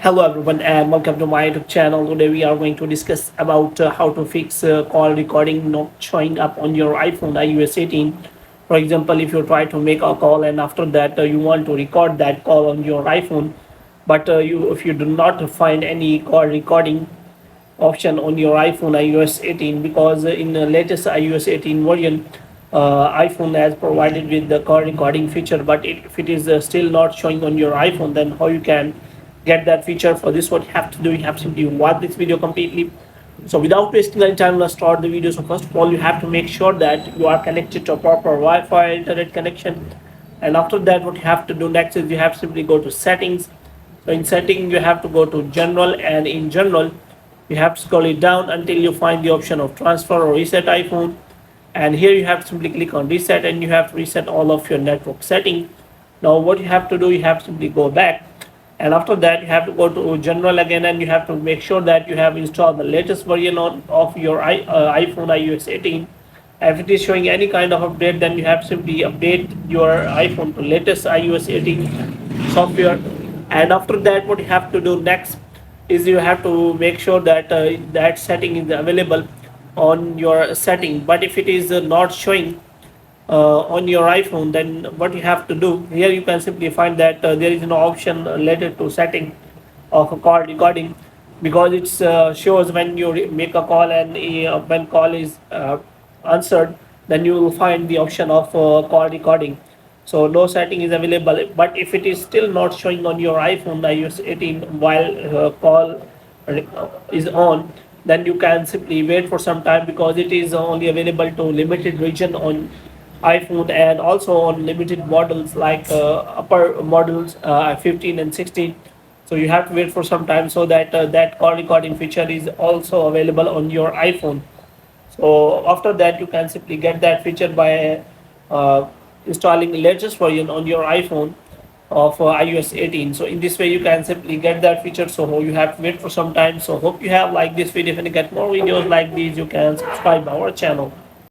Hello everyone and welcome to my YouTube channel. Today we are going to discuss about how to fix call recording not showing up on your iPhone iOS 18. For example, if you try to make a call and after that you want to record that call on your iPhone, but if you do not find any call recording option on your iPhone iOS 18, because in the latest iOS 18 version, iPhone has provided with the call recording feature, but if it is still not showing on your iPhone, then how you can get that feature? For this, what you have to do, you have to simply watch this video completely. So without wasting any time, let's start the video. So first of all, you have to make sure that you are connected to a proper Wi-Fi internet connection, and after that what you have to do next is you have to simply go to settings. So in setting you have to go to general, and in general you have to scroll it down until you find the option of transfer or reset iPhone, and here you have to simply click on reset and you have to reset all of your network settings. Now what you have to do, you have to simply go back, and after that you have to go to general again, and you have to make sure that you have installed the latest version of your iPhone iOS 18. If it is showing any kind of update, then you have to simply update your iPhone to latest iOS 18 software. And after that what you have to do next is you have to make sure that that setting is available on your setting. But if it is not showing on your iPhone, then what you have to do, here you can simply find that there is no option related to setting of a call recording, because it shows when you make a call, and when call is answered, then you will find the option of call recording. So no setting is available. But if it is still not showing on your iPhone iOS 18 while call is on, then you can simply wait for some time, because it is only available to limited region on iPhone, and also on limited models like upper models 15 and 16. So you have to wait for some time so that that call recording feature is also available on your iPhone. So after that you can simply get that feature by uh, installing the latest version on your iPhone of iOS 18. So in this way you can simply get that feature. So you have to wait for some time. So hope you have liked this video. If you get more videos like these, you can subscribe our channel.